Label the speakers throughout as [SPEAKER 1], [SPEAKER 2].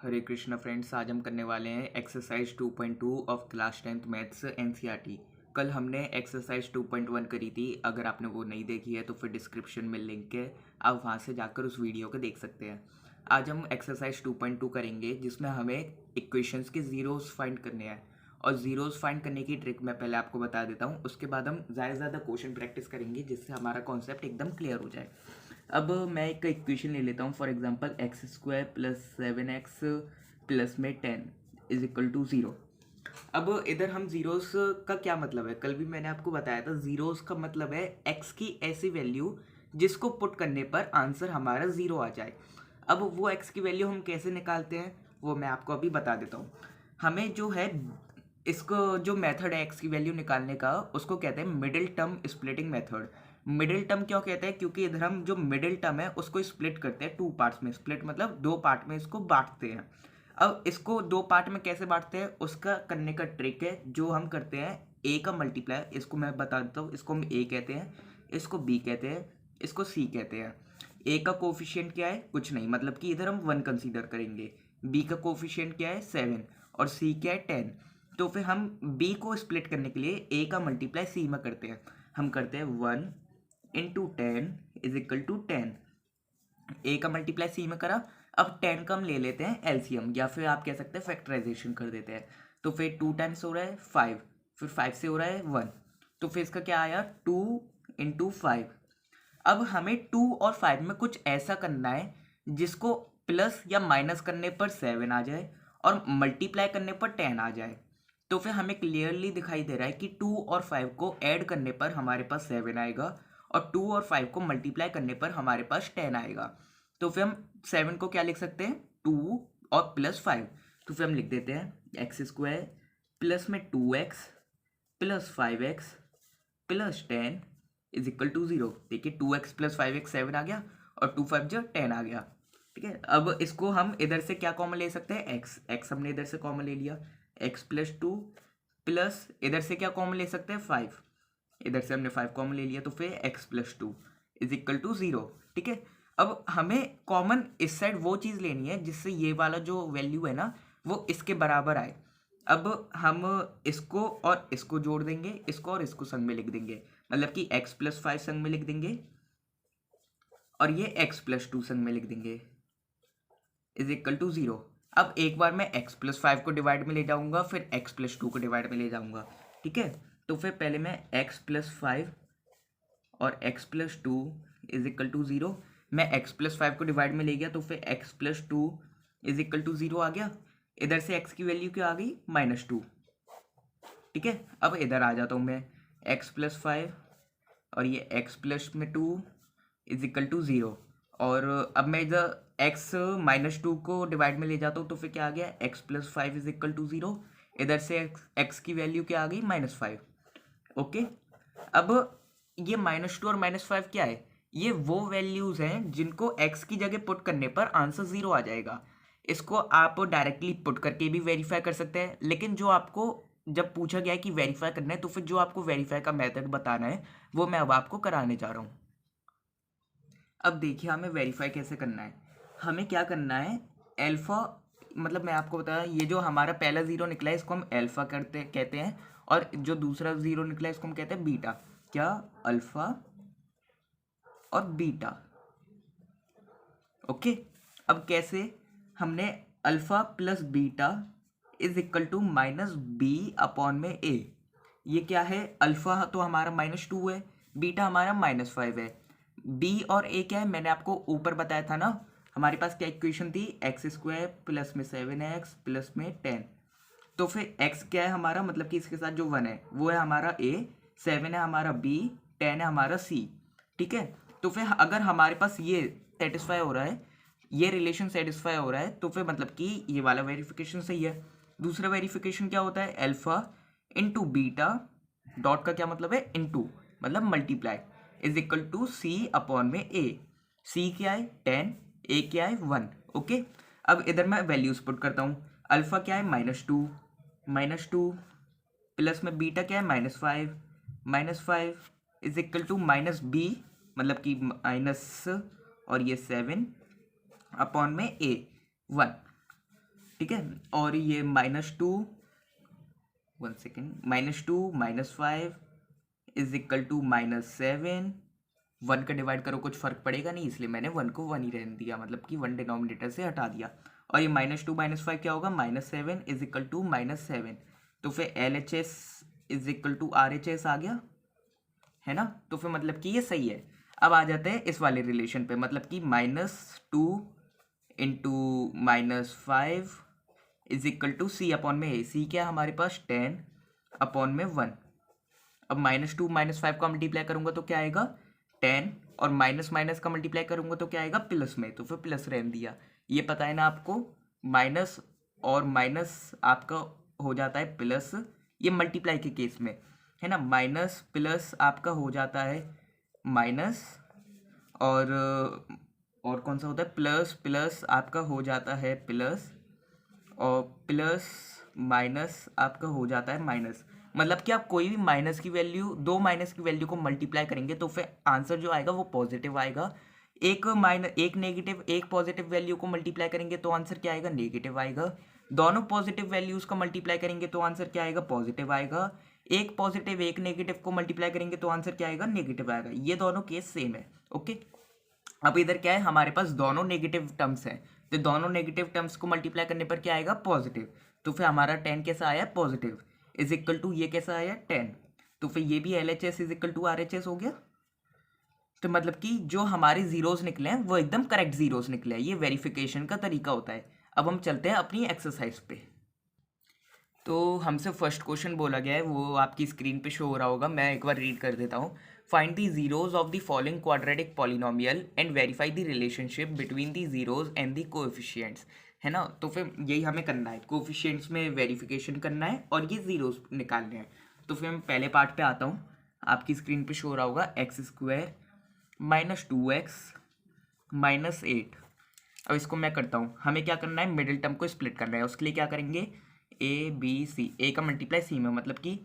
[SPEAKER 1] हरे Krishna friends, आज हम करने वाले हैं exercise 2.2 of class 10th maths NCERT. कल हमने एक्सरसाइज 2.1 करी थी। अगर आपने वो नहीं देखी है तो फिर डिस्क्रिप्शन में लिंक है, आप वहाँ से जाकर उस वीडियो को देख सकते हैं। आज हम एक्सरसाइज 2.2 करेंगे जिसमें हमें इक्वेशंस के ज़ीरोज़ फाइंड करने हैं। और ज़ीरोज़ फाइंड करने की ट्रिक मैं पहले आपको बता देता हूँ, उसके बाद हम ज़्यादा से ज़्यादा क्वेश्चन प्रैक्टिस करेंगे जिससे हमारा कॉन्सेप्ट एकदम क्लियर हो जाए। अब मैं एक इक्वेशन ले लेता हूँ, for example x square plus 7x plus में 10 इज इक्वल टू 0। अब इधर हम ज़ीरोस का क्या मतलब है, कल भी मैंने आपको बताया था। ज़ीरोस का मतलब है x की ऐसी वैल्यू जिसको पुट करने पर आंसर हमारा 0 आ जाए। अब वो x की वैल्यू हम कैसे निकालते हैं वो मैं आपको अभी बता देता हूँ। हमें जो है इसको जो मेथड है एक्स की वैल्यू निकालने का, उसको कहते हैं middle term splitting method. Middle term क्यों कहते हैं? क्योंकि इधर हम जो मिडिल टर्म है उसको स्प्लिट करते हैं टू पार्ट्स में। स्प्लिट मतलब दो पार्ट में इसको बांटते हैं। अब इसको दो पार्ट में कैसे बांटते हैं उसका करने का ट्रिक है जो हम करते हैं। ए का मल्टीप्लाई, इसको मैं बता देता हूँ, इसको हम ए कहते हैं, इसको बी कहते हैं, इसको सी कहते हैं। ए का कोफिशिएंट क्या है? कुछ नहीं, मतलब कि इधर हम 1 कंसीडर करेंगे। बी का कोफिशिएंट क्या है? 7। और सी क्या है? 10। तो फिर हम बी को स्प्लिट करने के लिए ए का मल्टीप्लाई सी में करते हैं। हम करते हैं 1 इंटू 10 इज इक्वल टू 10। ए का मल्टीप्लाई सी में करा। अब 10 का हम ले लेते हैं एलसीएम, या फिर आप कह सकते हैं फैक्टराइजेशन कर देते हैं। तो फिर 2 टाइम्स हो रहा है 5, फिर 5 से हो रहा है 1, तो फिर इसका क्या आया 2 इंटू 5। अब हमें 2 और 5 में कुछ ऐसा करना है जिसको प्लस या माइनस करने पर 7 आ जाए और मल्टीप्लाई करने पर 10 आ जाए। तो फिर हमें क्लियरली दिखाई दे रहा है कि 2 और 5 को ऐड करने पर हमारे पास 7 आएगा और 2 और 5 को मल्टीप्लाई करने पर हमारे पास 10 आएगा। तो फिर हम 7 को क्या लिख सकते हैं? 2 और प्लस 5। तो फिर हम लिख देते हैं एक्स स्क्वायर प्लस में 2x plus 5x plus 10 is equal to 0। देखिए 2x प्लस 5x 7 आ गया और 2 5 जो 10 आ गया। ठीक है, अब इसको हम इधर से क्या कॉमन ले सकते हैं? x हमने इधर से कॉमन ले लिया, x प्लस 2 प्लस इधर से क्या कॉमन ले सकते हैं? 5। इधर से हमने 5 कॉमन ले लिया, तो फिर x plus 2 is equal to 0। ठीक है, अब हमें कॉमन इस साइड वो चीज़ लेनी है जिससे ये वाला जो वैल्यू है ना वो इसके बराबर आए। अब हम इसको और इसको जोड़ देंगे, इसको और इसको संग में लिख देंगे, मतलब कि x प्लस 5 संग में लिख देंगे और ये x प्लस 2 संग में लिख देंगे इज इक्वल टू 0। अब एक बार मैं x प्लस 5 को डिवाइड में ले जाऊंगा, फिर x प्लस 2 को डिवाइड में ले जाऊंगा। ठीक है, तो फिर पहले मैं x प्लस 5 और x plus 2 is equal to 0। मैं x प्लस 5 को डिवाइड में ले गया तो फिर x plus 2 is equal to 0 आ गया। इधर से x की वैल्यू क्या आ गई? -2। ठीक है, अब इधर आ जाता हूँ मैं, x प्लस 5 और ये x प्लस में 2 इज इक्वल टू 0। और अब मैं इधर x -2 को डिवाइड में ले जाता हूँ तो फिर क्या आ गया? x plus 5 is equal to 0। इधर से x की वैल्यू क्या आ गई? -5। ओके, अब ये -2 और -5 क्या है? ये वो वैल्यूज़ हैं जिनको x की जगह पुट करने पर आंसर 0 आ जाएगा। इसको आप डायरेक्टली पुट करके भी वेरीफाई कर सकते हैं, लेकिन जो आपको जब पूछा गया है कि वेरीफाई करना है तो फिर जो आपको वेरीफाई का मेथड बताना है वो मैं अब आपको कराने जा रहा हूँ। अब देखिए हमें वेरीफाई कैसे करना है। हमें क्या करना है, अल्फ़ा, मतलब मैं आपको बताया, ये जो हमारा पहला ज़ीरो निकला है इसको हम अल्फ़ा कहते हैं, और जो दूसरा ज़ीरो निकला है इसको हम कहते हैं बीटा। क्या? अल्फ़ा और बीटा। ओके, अब कैसे? हमने alpha plus beta is equal to -b/में a। ये क्या है? अल्फ़ा तो हमारा -2 है, बीटा हमारा -5 है। b और a क्या है? मैंने आपको ऊपर बताया था ना, हमारे पास क्या इक्वेशन थी? एक्स स्क्वायर प्लस में 7x प्लस में 10। तो फिर x क्या है हमारा, मतलब कि इसके साथ जो 1 है वो है हमारा a, 7 है हमारा b, 10 है हमारा c। ठीक है, तो फिर अगर हमारे पास ये सेटिस्फाई हो रहा है, ये रिलेशन सेटिस्फाई हो रहा है, तो फिर मतलब कि ये वाला वेरिफिकेशन सही है। दूसरा वेरिफिकेशन क्या होता है? अल्फा इंटू बीटा, डॉट का क्या मतलब है? इंटू, मतलब मल्टीप्लाई, इज इक्वल टू c/में a। c क्या है? 10, a क्या है? 1। ओके, अब इधर मैं वैल्यूज पुट करता हूँ। अल्फा क्या है? -2 प्लस में बीटा क्या है? -5 इज इक्वल टू -b, मतलब कि माइनस, और ये 7/में a 1। ठीक है। और ये -2, 1 सेकेंड, -2 -5 इज इक्वल टू -7। 1 का डिवाइड करो कुछ फर्क पड़ेगा नहीं, इसलिए मैंने 1 को 1 ही रहने दिया, मतलब कि 1 डिनोमिनेटर से हटा दिया। और ये -2 -5 क्या होगा, -7 इज इक्वल टू -7। तो फिर LHS is equal to RHS आ गया, है ना। तो फिर मतलब कि ये सही है। अब आ जाते हैं इस वाले रिलेशन पे, मतलब कि -2 into -5 is equal to C upon में A। C क्या है हमारे पास, 10 अपॉन में 1। अब -2 -5 का मल्टीप्लाई करूंगा तो क्या आएगा, 10, और माइनस माइनस का मल्टीप्लाई करूंगा तो क्या आएगा, प्लस में, तो फिर प्लस रहने दिया। ये पता है ना आपको, माइनस और माइनस आपका हो जाता है प्लस, ये मल्टीप्लाई के केस में, है ना। माइनस प्लस आपका हो जाता है माइनस, और कौन सा होता है, प्लस प्लस आपका हो जाता है प्लस, और प्लस माइनस आपका हो जाता है माइनस। मतलब कि आप कोई भी माइनस की वैल्यू, दो माइनस की वैल्यू को मल्टीप्लाई करेंगे तो फिर आंसर जो आएगा वो पॉजिटिव आएगा। एक नेगेटिव एक पॉजिटिव वैल्यू को मल्टीप्लाई करेंगे तो आंसर क्या आएगा, नेगेटिव आएगा। दोनों पॉजिटिव वैल्यूज का मल्टीप्लाई करेंगे तो आंसर क्या आएगा, पॉजिटिव आएगा। एक पॉजिटिव एक नेगेटिव को मल्टीप्लाई करेंगे तो आंसर क्या आएगा, नेगेटिव आएगा। ये दोनों केस सेम है, ओके। अब इधर क्या है, हमारे पास दोनों नेगेटिव टर्म्स हैं, तो दोनों नेगेटिव टर्म्स को मल्टीप्लाई करने पर क्या आएगा, पॉजिटिव। तो फिर हमारा 10 कैसा आया, पॉजिटिव, इज इक्वल टू ये कैसा आया, 10। तो फिर ये भी LHS is equal to RHS हो गया। तो मतलब कि जो हमारे जीरोस निकले हैं वो एकदम करेक्ट जीरोस निकले हैं। ये वेरिफिकेशन का तरीका होता है। अब हम चलते हैं अपनी एक्सरसाइज पे। तो हमसे फर्स्ट क्वेश्चन बोला गया है, वो आपकी स्क्रीन पे शो हो रहा होगा, मैं एक बार रीड कर देता हूँ। Find the zeros of the following quadratic polynomial and verify the relationship between the zeros and the coefficients, है ना। तो फिर यही हमें करना है, कोएफिशिएंट्स में वेरिफिकेशन करना है और ये जीरोज निकालने हैं। तो फिर मैं पहले पार्ट पे आता हूँ, आपकी स्क्रीन पे शो हो रहा होगा, x² -2x -8। अब इसको मैं करता हूँ, हमें क्या करना है, मिडिल टर्म को स्प्लिट करना है। उसके लिए क्या करेंगे, ABC, A का मल्टीप्लाई C में, मतलब कि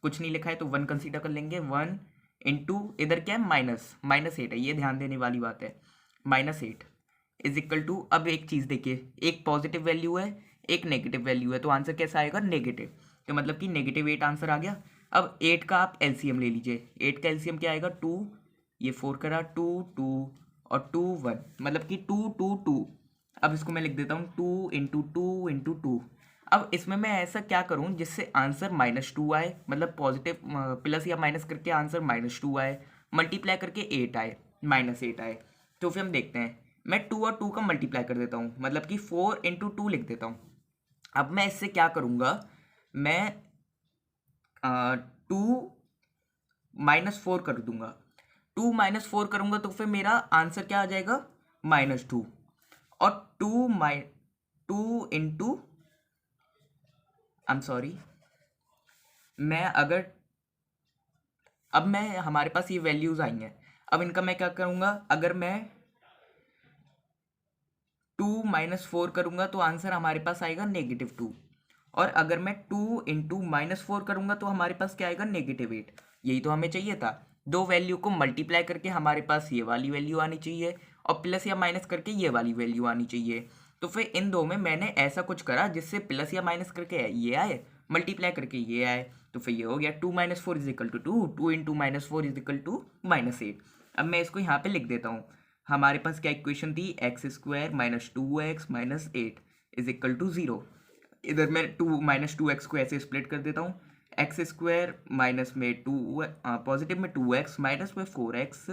[SPEAKER 1] कुछ नहीं लिखा है तो 1 कंसीडर कर लेंगे। 1 इंटू इधर क्या है, -8 है, ये ध्यान देने वाली बात है। -8 इज इक्वल टू, अब एक चीज़ देखिए, एक पॉजिटिव वैल्यू है एक नेगेटिव वैल्यू है, तो आंसर कैसा आएगा, नेगेटिव। तो मतलब कि -8 आंसर आ गया। अब 8 का आप LCM ले लीजिए, 8 का LCM क्या आएगा, 2, ये 4 करा, 2 2 और 2 1, मतलब कि 2 2 2। अब इसको मैं लिख देता हूँ 2 इंटू 2 इंटू 2। अब इसमें मैं ऐसा क्या करूं जिससे आंसर -2 आए, मतलब पॉजिटिव प्लस या माइनस करके आंसर -2 आए, मल्टीप्लाई करके 8 आए, -8 आए। तो फिर हम देखते हैं, मैं 2 और 2 का मल्टीप्लाई कर देता हूँ, मतलब कि 4 इंटू 2 लिख देता हूँ। अब मैं इससे क्या करूँगा, मैं 2 -4 कर दूंगा। 2 -4 करूँगा तो फिर मेरा आंसर क्या आ जाएगा, -2। और 2 इंटू, आई एम सॉरी, मैं अगर, अब मैं हमारे पास ये वैल्यूज आई हैं, अब इनका मैं क्या करूँगा, अगर मैं 2 -4 करूँगा तो आंसर हमारे पास आएगा -2। और अगर मैं 2 इंटू -4 करूँगा तो हमारे पास क्या आएगा, -8। यही तो हमें चाहिए था, दो वैल्यू को मल्टीप्लाई करके हमारे पास ये वाली वैल्यू आनी चाहिए और प्लस या माइनस करके ये वाली वैल्यू आनी चाहिए। तो फिर इन दो में मैंने ऐसा कुछ करा जिससे प्लस या माइनस करके ये आए, मल्टीप्लाई करके ये आए। तो फिर ये हो गया 2 - 4 is equal to 2, 2 into -4 is equal to -8। अब मैं इसको यहाँ पे लिख देता हूँ, हमारे पास क्या इक्वेशन थी, x² -2x -8 is equal to 0। इधर मैं 2 -2x को ऐसे स्प्लिट कर देता हूँ, x² माइनस में 2 पॉजिटिव में 2x माइनस में 4x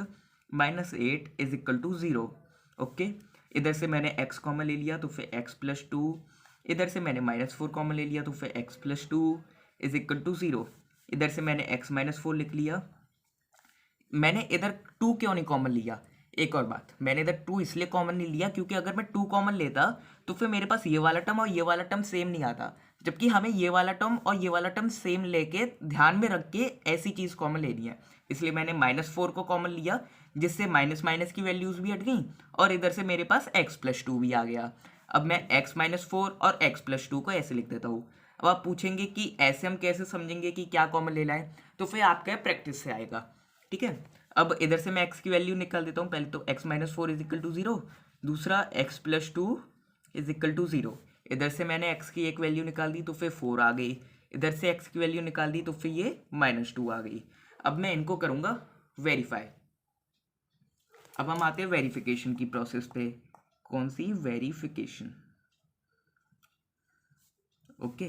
[SPEAKER 1] -8 is equal to 0, okay. इधर से मैंने x कॉमन ले लिया तो फिर x + 2, इधर से मैंने -4 कॉमन ले लिया तो फिर x + 2 इज इक्वल टू 0। इधर से मैंने x - 4 लिख लिया। मैंने इधर 2 क्यों नहीं कॉमन लिया, एक और बात, मैंने इधर 2 इसलिए कॉमन नहीं लिया क्योंकि अगर मैं 2 कॉमन लेता तो फिर मेरे पास ये वाला टर्म और ये वाला टर्म सेम नहीं आता, जबकि हमें ये वाला टर्म और ये वाला टर्म सेम लेके ध्यान में रख के ऐसी चीज़ कॉमन लेनी है। इसलिए मैंने -4 को कॉमन लिया, जिससे माइनस माइनस की वैल्यूज़ भी हट गई और इधर से मेरे पास x + 2 भी आ गया। अब मैं x - 4 और x + 2 को ऐसे लिख देता हूँ। अब आप पूछेंगे कि ऐसे हम कैसे समझेंगे कि क्या कॉमन लेना है, तो फिर आपका प्रैक्टिस से आएगा, ठीक है। अब इधर से मैं x की वैल्यू निकाल देता हूँ, पहले तो x - 4 इज इक्वल टू 0, दूसरा x + 2 इज इक्वल टू 0। इधर से मैंने x की एक वैल्यू निकाल दी तो फिर 4 आ गई, इधर से x की वैल्यू निकाल दी तो फिर ये -2 आ गई। अब मैं इनको करूँगा वेरीफाई। अब हम आते हैं वेरिफिकेशन की प्रोसेस पे। कौन सी? वेरिफिकेशन। ओके,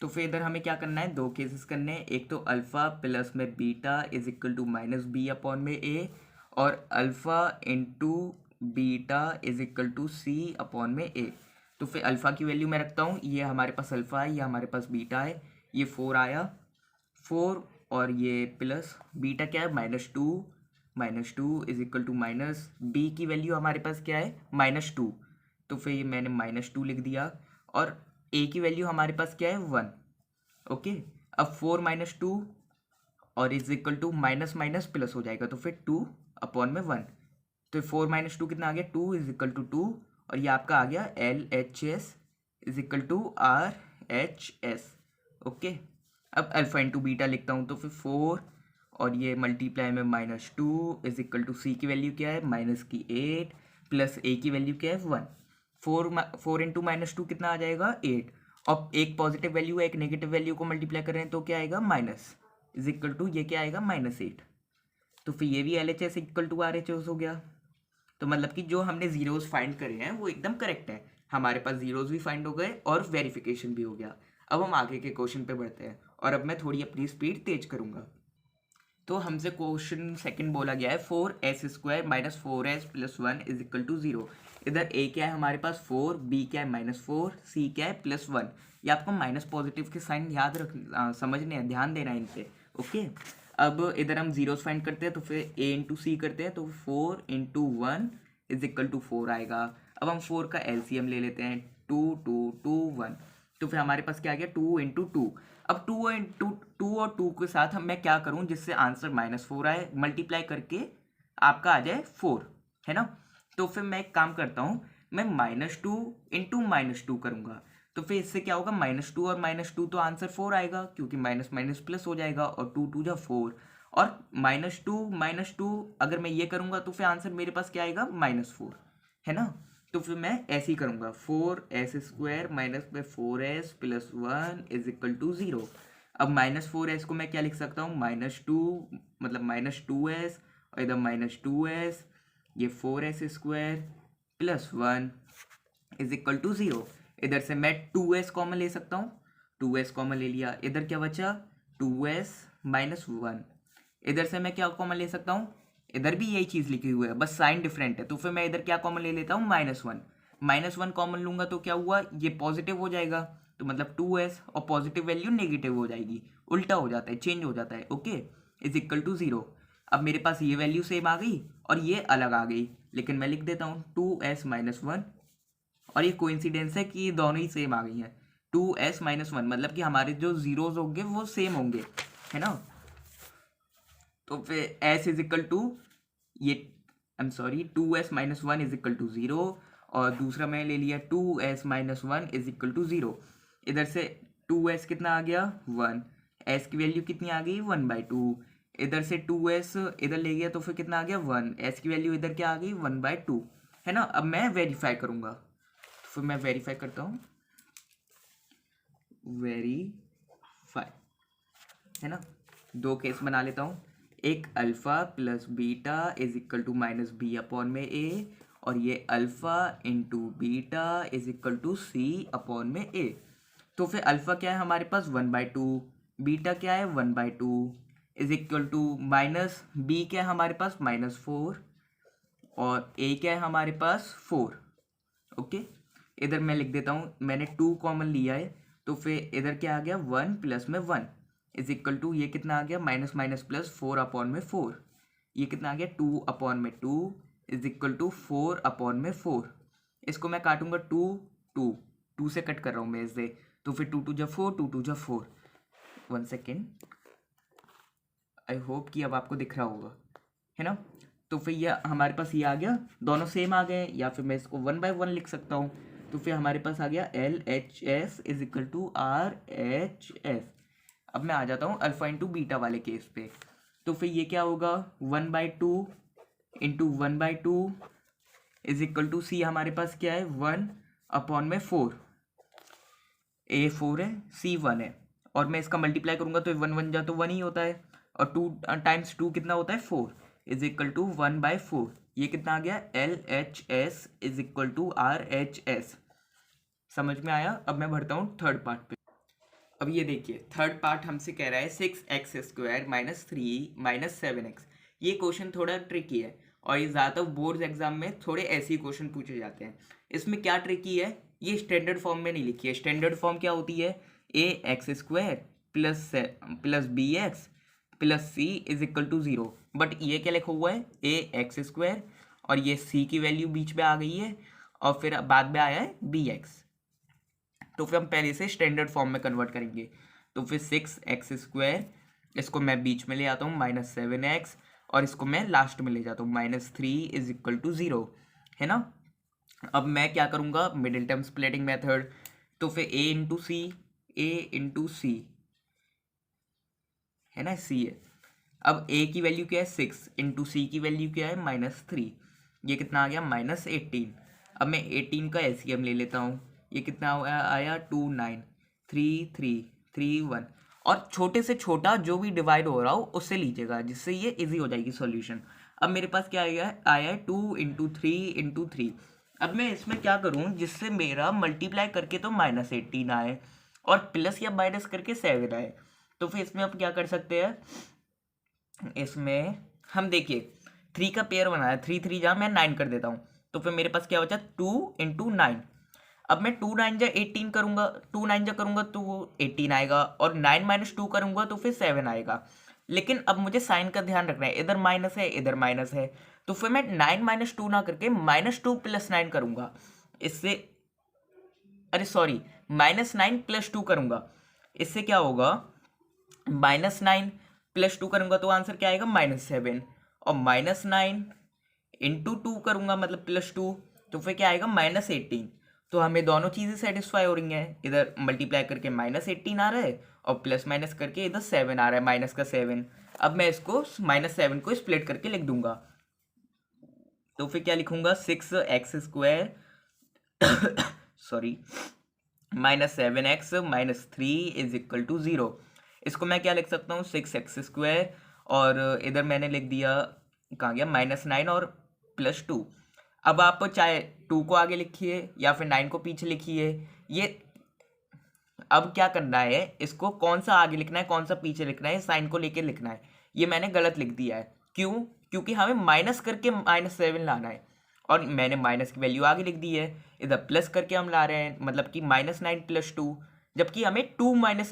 [SPEAKER 1] तो फिर इधर हमें क्या करना है, दो केसेस करने हैं। एक तो अल्फ़ा प्लस में beta is equal to minus B upon में ए, और alpha into beta is equal to C upon में ए। तो फिर अल्फ़ा की वैल्यू मैं रखता हूँ, ये हमारे पास अल्फ़ा है, ये हमारे पास बीटा है, ये 4 आया, 4 और ये प्लस बीटा क्या है -2 is equal to minus B की वैल्यू हमारे पास क्या है -2, तो फिर ये मैंने -2 लिख दिया, और ए की वैल्यू हमारे पास क्या है 1। ओके, अब 4 - 2 और is equal to minus minus plus हो जाएगा, तो फिर 2 अपॉन में 1, तो 4 - 2 कितना आ गया 2 इज इक्वल टू 2, और ये आपका आ गया LHS is equal to RHS। Okay, अब अल्फा इंटू बीटा लिखता हूँ, तो फिर 4 और ये मल्टीप्लाई में -2 इज इक्वल टू सी की वैल्यू क्या है -8 प्लस ए की वैल्यू क्या है 1। 4 इंटू -2 कितना आ जाएगा 8, और एक पॉजिटिव वैल्यू है एक नेगेटिव वैल्यू को मल्टीप्लाई कर रहे हैं तो क्या आएगा माइनस इज इक्वल टू ये क्या आएगा -8। तो फिर ये भी LHS इक्वल टू RHS हो गया। तो मतलब कि जो हमने जीरोस फाइंड करे हैं वो एकदम करेक्ट है, हमारे पास जीरोस भी फाइंड हो गए और वेरिफिकेशन भी हो गया। अब हम आगे के क्वेश्चन पे बढ़ते हैं, और अब मैं थोड़ी अपनी स्पीड तेज करूँगा। तो हमसे क्वेश्चन सेकंड बोला गया है 4s² - 4s + 1 is equal to 0। इधर a क्या है हमारे पास 4, b क्या है -4, c क्या है +1। ये आपको माइनस पॉजिटिव के साइन याद समझने हैं, ध्यान देना है इन पे। ओके, अब इधर हम जीरोस फाइंड करते हैं, तो फिर a इंटू सी करते हैं, तो 4 इंटू 1 इज इक्वल टू 4 आएगा। अब हम 4 का LCM ले लेते हैं, 2 2 2 1, तो फिर हमारे पास क्या आ गया 2 इंटू 2। अब 2 और 2 के साथ हम मैं क्या करूं जिससे आंसर -4 आए, मल्टीप्लाई करके आपका आ जाए 4, है ना। तो फिर मैं एक काम करता हूं, मैं -2 इंटू -2 करूंगा, तो फिर इससे क्या होगा -2 और -2 तो आंसर 4 आएगा, क्योंकि माइनस माइनस प्लस हो जाएगा, और 2 2 जा 4, और -2 अगर मैं ये करूंगा तो फिर आंसर मेरे पास क्या आएगा -4, है ना। तो फिर मैं ऐसे ही करूँगा 4s² - 4s + 1 is equal to 0। अब -4s को मैं क्या लिख सकता हूँ -2, मतलब -2s, और इधर -2s, ये 4s² + 1 इज इक्वल टू 0। इधर से मैं 2s कॉमन ले सकता हूँ, 2s कॉमन ले लिया, इधर क्या बचा 2s - 1। इधर से मैं क्या कॉमन ले सकता हूँ, इधर भी यही चीज़ लिखी हुई है, बस साइन डिफरेंट है, तो फिर मैं इधर क्या कॉमन ले लेता हूँ -1 कॉमन लूंगा, तो क्या हुआ ये पॉजिटिव हो जाएगा, तो मतलब 2s, और पॉजिटिव वैल्यू नेगेटिव हो जाएगी, उल्टा हो जाता है, चेंज हो जाता है। Okay, is equal to 0। अब मेरे पास ये वैल्यू सेम आ गई और ये अलग आ गई, लेकिन मैं लिख देता हूँ 2s - 1, और ये कोइंसिडेंस है कि ये दोनों ही सेम आ गई हैं। 2s - 1 मतलब कि हमारे जो जीरोज होंगे वो सेम होंगे, है ना। तो फिर s इज इक्वल टू ये, I am sorry, 2s - 1 is equal to 0, और दूसरा मैं ले लिया 2s - 1 इज इक्वल टू 0। इधर से 2s कितना आ गया 1, s की वैल्यू कितनी आ गई 1/2, इधर से 2s इधर ले गया तो फिर कितना आ गया 1, s की वैल्यू इधर क्या आ गई 1/2, है ना। अब मैं वेरीफाई करूँगा, तो फिर मैं वेरीफाई करता हूँ, वेरीफाई, है ना। दो केस बना लेता हूँ, एक alpha plus beta is equal to -b upon में a, और ये alpha into beta is equal to c upon में a। तो फिर अल्फ़ा क्या है हमारे पास 1/2, बीटा क्या है 1/2 is equal to minus b क्या है हमारे पास -4, और a क्या है हमारे पास 4। ओके, इधर मैं लिख देता हूँ, मैंने 2 कॉमन लिया है, तो फिर इधर क्या आ गया 1 प्लस में 1 इज इक्वल टू ये कितना आ गया माइनस माइनस प्लस 4 अपॉन में 4, ये कितना आ गया 2 अपॉन में 2 इज इक्वल टू 4 अपॉन में 4। इसको मैं काटूंगा 2 से कट कर रहा हूँ मैं इससे, तो फिर 2 2 जा 4, 2 2 जा 4। 1 सेकेंड, आई होप कि अब आपको दिख रहा होगा, है ना। तो फिर ये हमारे पास ये आ गया, दोनों सेम आ गए, या फिर मैं इसको 1/1 लिख सकता हूँ, तो फिर हमारे पास आ गया LHS is equal to RHS। अब मैं आ जाता हूँ अल्फा इंटू बीटा वाले केस पे, तो फिर ये क्या होगा 1/2 into 1/2 is equal to C, हमारे पास क्या है 1 अपॉन में 4। ए 4 है, सी 1 है, और मैं इसका मल्टीप्लाई करूँगा तो 1 1 जा तो 1 ही होता है, और 2 टाइम्स 2 कितना होता है 4 इज इक्वल टू 1/4। ये कितना आ गया LHS is equal to RHS। समझ में आया? अब मैं भरता हूँ थर्ड पार्ट पे। अब ये देखिए थर्ड पार्ट हमसे कह रहा है 6x² माइनस 3 माइनस 7x। ये क्वेश्चन थोड़ा ट्रिकी है और ये ज़्यादातर बोर्ड्स एग्जाम में थोड़े ऐसे ही क्वेश्चन पूछे जाते हैं। इसमें क्या ट्रिकी है, ये स्टैंडर्ड फॉर्म में नहीं लिखी है। स्टैंडर्ड फॉर्म क्या होती है, ax² plus bx plus c is equal to 0। But ये क्या लिखा हुआ है ax² और ये c की वैल्यू बीच में आ गई है और फिर बाद में आया है bx। तो फिर हम पहले से स्टैंडर्ड फॉर्म में कन्वर्ट करेंगे। तो फिर 6x², इसको मैं बीच में ले आता हूँ -7x, और इसको मैं लास्ट में ले जाता हूँ -3 इज इक्वल टू 0, है ना। अब मैं क्या करूँगा, मिडिल टर्म स्प्लिटिंग मेथड। तो फिर a इंटू सी है ना, c है। अब a की वैल्यू क्या है 6 इंटू सी की वैल्यू क्या है -3, ये कितना आ गया -18। अब मैं 18 का LCM ले लेता हूँ, ये कितना आया 2 9 3 3 3 1, और छोटे से छोटा जो भी डिवाइड हो रहा हो उससे लीजिएगा, जिससे ये इजी हो जाएगी सॉल्यूशन। अब मेरे पास क्या आया है 2 इंटू 3 इंटू 3। अब मैं इसमें क्या करूँ जिससे मेरा मल्टीप्लाई करके तो -18 आए और प्लस या माइनस करके 7 आए। तो फिर इसमें आप क्या कर सकते हैं, इसमें हम देखिए 3 का पेयर बनाया, 3 3 जा मैं 9 कर देता हूँ। तो फिर मेरे पास क्या बचा 2 इंटू 9। अब मैं 2 9 जा 18 करूँगा, 2 9 जा करूँगा तो वो 18 आएगा, और 9 माइनस 2 करूँगा तो फिर 7 आएगा। लेकिन अब मुझे साइन का ध्यान रखना है, इधर माइनस है इधर माइनस है, तो फिर मैं 9 माइनस 2 ना करके -2 प्लस 9 करूँगा। इससे अरे सॉरी -9 प्लस 2 करूँगा। इससे क्या होगा, -9 प्लस 2 करूँगा तो आंसर क्या आएगा -7, और -9 इंटू 2 करूँगा मतलब +2, तो फिर क्या आएगा -18। तो हमें दोनों चीज़ें सेटिस्फाई हो रही हैं, इधर मल्टीप्लाई करके -18 आ रहा है और प्लस माइनस करके इधर 7 आ रहा है, माइनस का 7। अब मैं इसको -7 को स्प्लिट करके लिख दूंगा। तो फिर क्या लिखूंगा 6x² sorry -7x -3 is equal to 0। इसको मैं क्या लिख सकता हूँ 6x², और इधर मैंने लिख दिया, कहाँ गया -9 और +2। अब आप चाहे 2 को आगे लिखिए या फिर 9 को पीछे लिखिए। ये अब क्या करना है, इसको कौन सा आगे लिखना है कौन सा पीछे लिखना है, साइन को लेके लिखना है। ये मैंने गलत लिख दिया है, क्यों, क्योंकि हमें माइनस करके -7 लाना है, और मैंने माइनस की वैल्यू आगे लिख दी है। इधर प्लस करके हम ला रहे हैं, मतलब कि -9 + 2, जबकि हमें 2 - 9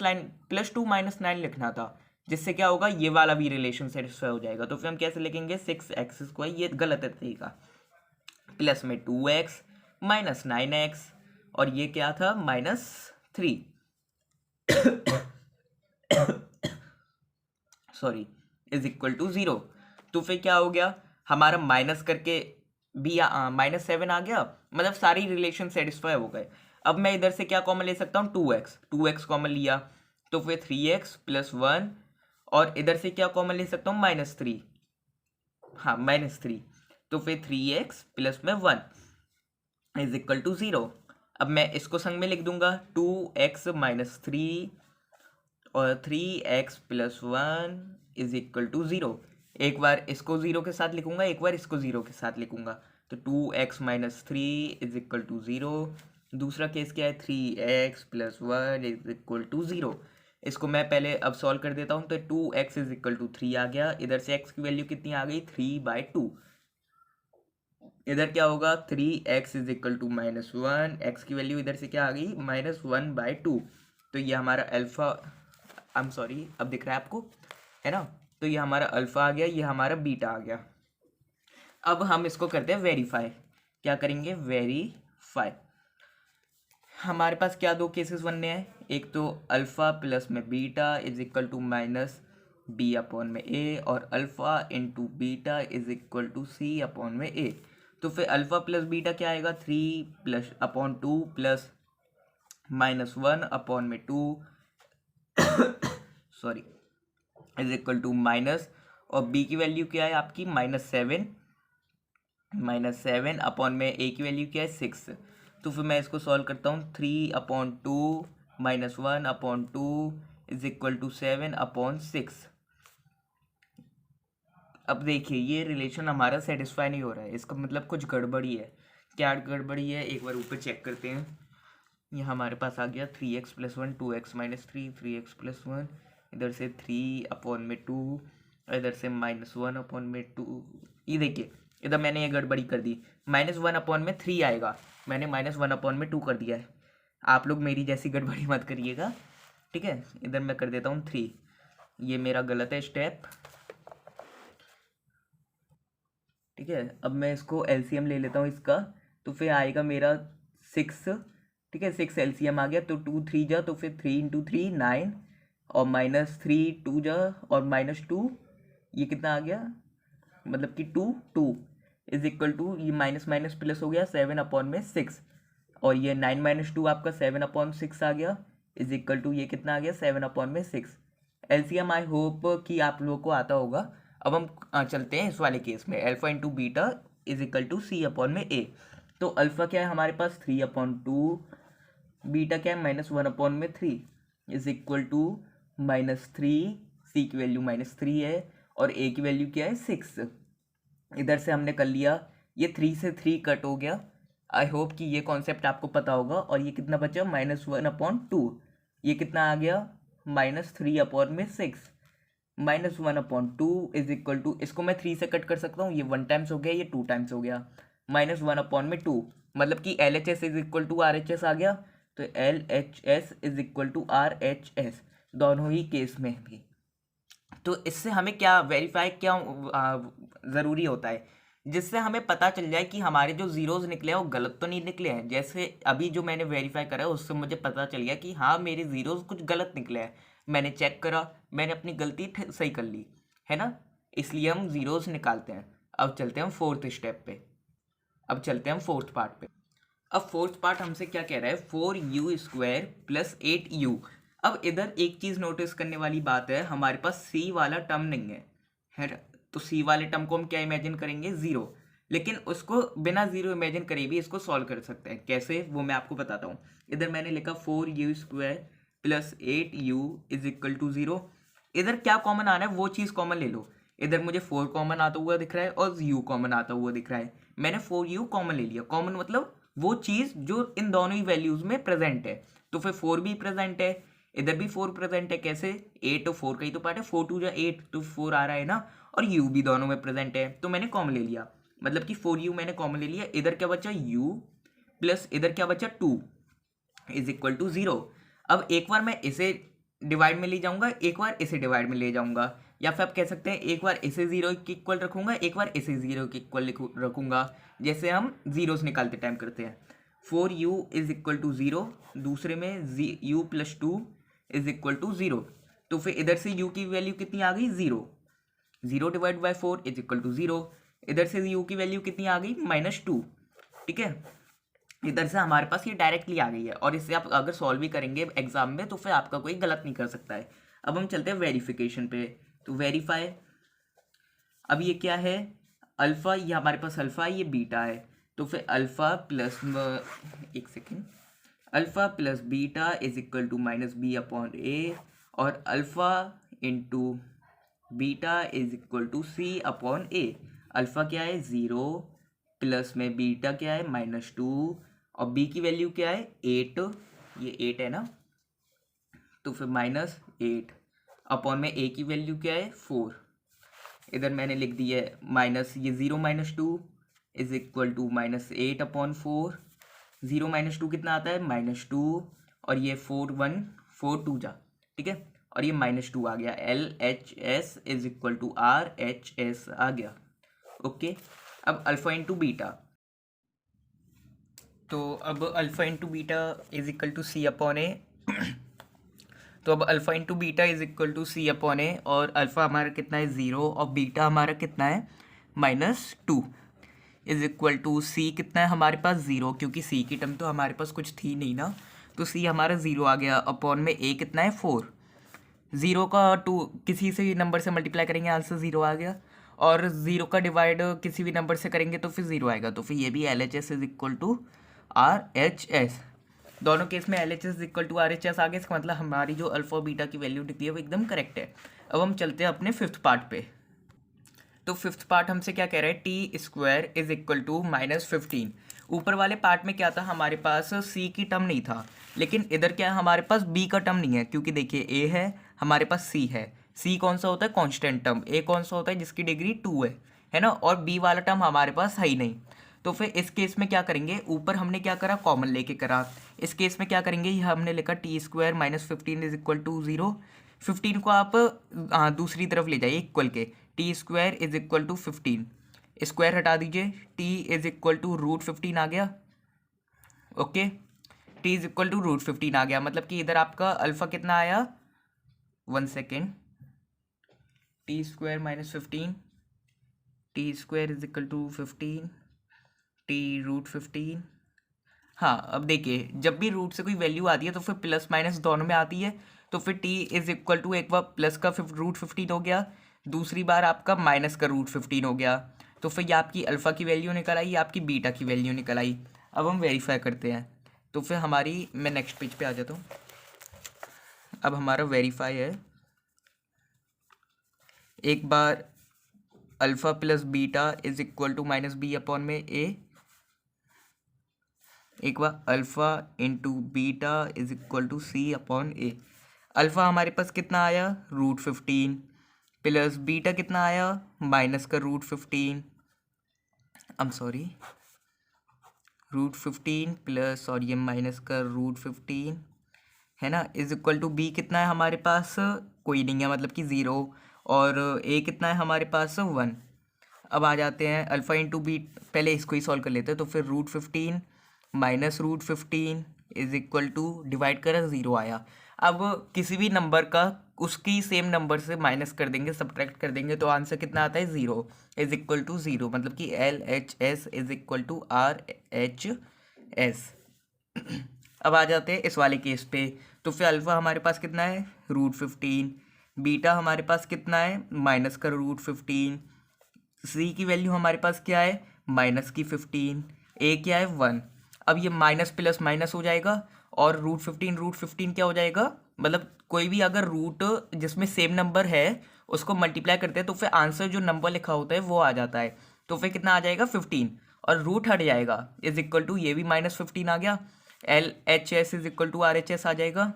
[SPEAKER 1] + 2 - 9 लिखना था, जिससे क्या होगा ये वाला भी रिलेशन सेटिस्फाई हो जाएगा। तो फिर हम कैसे लिखेंगे 6x², ये गलत है तरीका, प्लस में 2x -9x, और ये क्या था -3 सॉरी इज इक्वल टू 0। तो फिर क्या हो गया, हमारा माइनस करके भी -7 आ गया, मतलब सारी रिलेशन सेटिस्फाई हो गए। अब मैं इधर से क्या कॉमन ले सकता हूँ 2x कॉमन लिया, तो फिर 3x + 1, और इधर से क्या कॉमन ले सकता हूँ -3, हाँ -3, तो फिर 3x + में 1 इज इक्वल टू 0। अब मैं इसको संग में लिख दूंगा 2x - 3 और 3x + 1 इज इक्वल टू 0। एक बार इसको 0 के साथ लिखूंगा, एक बार इसको 0 के साथ लिखूंगा, तो 2x - 3 इज इक्वल टू 0। दूसरा केस क्या है 3x + 1 इज इक्वल टू 0। इसको मैं पहले अब सॉल्व कर देता हूँ, तो 2x इज इक्वल टू 3 आ गया, इधर से x की वैल्यू कितनी आ गई 3/2। इधर क्या होगा 3x is equal to -1, x की वैल्यू इधर से क्या आ गई -1/2। तो ये हमारा अल्फा, आई एम सॉरी, अब दिख रहा है आपको, है ना। तो ये हमारा अल्फा आ गया, ये हमारा बीटा आ गया। अब हम इसको करते हैं वेरीफाई। क्या करेंगे वेरीफाई। हमारे पास क्या दो केसेस बनने हैं, एक तो अल्फा प्लस में beta is equal to -b/a, और alpha into beta is equal to c/a। तो फिर अल्फा प्लस बीटा क्या आएगा 3/2 plus -1/2 sorry is equal to minus, और b की वैल्यू क्या है आपकी -7 अपॉन में a की वैल्यू क्या है 6। तो फिर मैं इसको सॉल्व करता हूँ 3/2 -1/2 इज इक्वल टू 7/6। अब देखिए ये रिलेशन हमारा सेटिस्फाई नहीं हो रहा है, इसका मतलब कुछ गड़बड़ी है। क्या गड़बड़ी है, एक बार ऊपर चेक करते हैं। ये हमारे पास आ गया 3x+1 2x-3 3x+1, इधर से 3/2, इधर से -1/2। ये देखिए इधर मैंने ये गड़बड़ी कर दी, -1/3 आएगा, मैंने -1/2 कर दिया है। आप लोग मेरी जैसी गड़बड़ी मत करिएगा, ठीक है। इधर मैं कर देता हूँ 3, ये मेरा गलत है स्टेप, ठीक है। अब मैं इसको एलसीएम ले लेता हूँ इसका, तो फिर आएगा मेरा 6, ठीक है। 6 एलसीएम आ गया, तो 2 3 जा, तो फिर 3 × 3 9, और -3 2 जा, और -2 ये कितना आ गया, मतलब कि 2 इज इक्वल टू, ये माइनस माइनस प्लस हो गया 7/6, और ये 9 - 2 आपका 7/6 आ गया, इज इक्वल टू ये कितना आ गया 7/6। एलसीएम आई होप कि आप लोगों को आता होगा। अब हम चलते हैं इस वाले केस में, alpha into beta is equal to C/A। तो अल्फा क्या है हमारे पास 3/2, बीटा क्या है -1/3 इज इक्वल टू -3, सी की वैल्यू -3 है, और ए की वैल्यू क्या है 6। इधर से हमने कर लिया, ये 3 से 3 कट हो गया। आई होप कि ये कॉन्सेप्ट आपको पता होगा। और ये कितना बचा -1/2, ये कितना आ गया -3/6, -1/2 इज इक्वल टू, इसको मैं 3 से कट कर सकता हूँ, ये 1 टाइम्स हो गया, ये 2 टाइम्स हो गया, -1/2, मतलब कि LHS is equal to RHS आ गया। तो LHS is equal to RHS दोनों ही केस में भी। तो इससे हमें क्या वेरीफाई क्या ज़रूरी होता है, जिससे हमें पता चल जाए कि हमारे जो ज़ीरोज़ निकले हैं वो गलत तो नहीं निकले हैं। जैसे अभी जो मैंने वेरीफाई करा है उससे मुझे पता चल गया कि हाँ मेरे ज़ीरोज़ कुछ गलत निकले हैं, मैंने चेक करा, मैंने अपनी गलती सही कर ली है ना, इसलिए हम ज़ीरोज़ निकालते हैं। अब चलते हैं हम फोर्थ स्टेप पे, अब चलते हैं हम फोर्थ पार्ट पे। अब फोर्थ पार्ट हमसे क्या कह रहा है, 4u² + 8u। अब इधर एक चीज़ नोटिस करने वाली बात है, हमारे पास c वाला टर्म नहीं है ना। तो c वाले टर्म को हम क्या इमेजिन करेंगे, 0। लेकिन उसको बिना 0 इमेजिन करे भी इसको सॉल्व कर सकते हैं, कैसे वो मैं आपको बताता हूँ। इधर मैंने लिखा 4u² + 8u is equal to 0। इधर क्या कॉमन आना है वो चीज़ कॉमन ले लो। इधर मुझे 4 कॉमन आता हुआ दिख रहा है और u कॉमन आता हुआ दिख रहा है, मैंने 4u कॉमन ले लिया। कॉमन मतलब वो चीज़ जो इन दोनों ही वैल्यूज़ में प्रेजेंट है। तो फिर 4 भी प्रेजेंट है, इधर भी 4 प्रेजेंट है, कैसे 8 और 4 का ही तो पार्ट है, 4 2 जा 8, तो 4 आ रहा है ना, और u भी दोनों में प्रेजेंट है, तो मैंने कॉमन ले लिया, मतलब कि 4u मैंने कॉमन ले लिया। इधर क्या बचा u प्लस इधर क्या बचा 2 इज इक्वल टू 0। अब एक बार मैं इसे डिवाइड में ले जाऊंगा, एक बार इसे डिवाइड में ले जाऊंगा, या फिर आप कह सकते हैं एक बार इसे 0 के इक्वल रखूंगा, एक बार इसे 0 के इक्वल रखूंगा, जैसे हम जीरोस निकालते टाइम करते हैं। 4u इज इक्वल टू 0, दूसरे में u + 2 इज इक्वल टू 0। तो फिर इधर से u की वैल्यू कितनी आ गई, 0। 0 divide by 4 is equal to 0। इधर से u की वैल्यू कितनी आ गई, -2, ठीक है। इधर से हमारे पास ये डायरेक्टली आ गई है, और इससे आप अगर सॉल्व भी करेंगे एग्जाम में तो फिर आपका कोई गलत नहीं कर सकता है। अब हम चलते हैं वेरिफिकेशन पे। तो वेरीफाई, अब ये क्या है, अल्फ़ा, ये हमारे पास अल्फ़ा है, ये बीटा है। तो फिर अल्फ़ा प्लस, एक second, alpha plus beta is equal to -b/a, और alpha into beta is equal to c/a। Alpha क्या है 0, प्लस में बीटा क्या है -2, और b की वैल्यू क्या है 8, ये 8 है ना, तो फिर -8 अपॉन में a की वैल्यू क्या है 4। इधर मैंने लिख दिया है माइनस, ये 0 - 2 इज इक्वल टू -8/4। 0 - 2 कितना आता है -2, और ये 4 1 4 2 जा, ठीक है, और ये -2 आ गया। LHS is equal to RHS आ गया, ओके। अब अल्फ़ा इंटू बीटा, तो अब alpha into beta is equal to C/A। तो अब alpha into beta is equal to C/A, और अल्फ़ा हमारा कितना है 0, और बीटा हमारा कितना है -2 इज इक्वल टू C कितना है हमारे पास 0, क्योंकि C की टर्म तो हमारे पास कुछ थी नहीं ना, तो C हमारा 0 आ गया, अपॉन में A कितना है 4। 0 का 2 किसी से भी नंबर से मल्टीप्लाई करेंगे, आंसर 0 आ गया, और 0 का डिवाइड किसी भी नंबर से करेंगे तो फिर 0 आएगा। तो फिर ये भी LHS is equal to RHS। दोनों केस में L H S equal to R H S आ गया, इसका मतलब हमारी जो अल्फा और बीटा की वैल्यू दिखती है वो एकदम करेक्ट है। अब हम चलते हैं अपने फिफ्थ पार्ट पे। तो फिफ्थ पार्ट हमसे क्या कह रहा है, T square is equal to -15। ऊपर वाले पार्ट में क्या था, हमारे पास सी की टर्म नहीं था, लेकिन इधर क्या है, हमारे पास बी का टर्म नहीं है, क्योंकि देखिए ए है, हमारे पास सी है। सी कौन सा होता है, कांस्टेंट टर्म। ए कौन सा होता है, जिसकी डिग्री 2 है ना, और बी वाला टर्म हमारे पास है ही नहीं। तो फिर इस केस में क्या करेंगे, ऊपर हमने क्या करा, कॉमन लेके करा। इस केस में क्या करेंगे, ये हमने लिखा T square -15 is equal to 0। 15 को आप दूसरी तरफ ले जाइए इक्वल के, T square is equal to 15, square हटा दीजिए, टी इज इक्वल टू √15 आ गया। Okay, T is equal to √15 आ गया, मतलब कि इधर आपका अल्फा कितना आया, 1 second, T square -15, T square is equal to 15, T √15। हाँ, अब देखिए जब भी रूट से कोई वैल्यू आती है तो फिर प्लस माइनस दोनों में आती है, तो फिर टी इज इक्वल टू एक बार प्लस का √15 हो गया, दूसरी बार आपका माइनस का √15 हो गया। तो फिर ये आपकी अल्फ़ा की वैल्यू निकल आई, आपकी बीटा की वैल्यू निकल आई। अब हम वेरीफाई करते हैं, तो फिर हमारी, मैं नेक्स्ट पेज पे आ जाता हूँ। अब हमारा वेरीफाई है, एक बार alpha plus beta is equal to -b upon में ए, एक बार alpha into beta is equal to C upon A. Alpha हमारे पास कितना आया, √15, प्लस बीटा कितना आया, माइनस का √15, √15 प्लस, और ये माइनस का √15 है ना, इज इक्वल टू बी कितना है हमारे पास, कोई नहीं है, मतलब कि 0, और ए कितना है हमारे पास, 1। अब आ जाते हैं अल्फ़ा इंटू बी, पहले इसको ही सॉल्व कर लेते हैं। तो फिर √15 minus √15 is equal to, divide करा 0 आया। अब किसी भी नंबर का उसकी सेम नंबर से माइनस कर देंगे, सब्ट्रैक्ट कर देंगे, तो आंसर कितना आता है, 0 इज इक्वल टू 0, मतलब कि LHS is equal to RHS। अब आ जाते हैं इस वाले केस पे। तो फिर अल्फ़ा हमारे पास कितना है, √15, बीटा हमारे पास कितना है, माइनस का √15, सी की वैल्यू हमारे पास क्या है, माइनस की 15, ए क्या है, 1। अब ये माइनस प्लस माइनस हो जाएगा, और √15 क्या हो जाएगा, मतलब कोई भी अगर रूट जिसमें सेम नंबर है उसको मल्टीप्लाई करते हैं तो फिर आंसर जो नंबर लिखा होता है वो आ जाता है। तो फिर कितना आ जाएगा, 15, और रूट हट जाएगा, इज इक्वल टू, ये भी -15 आ गया, LHS is equal to RHS आ जाएगा,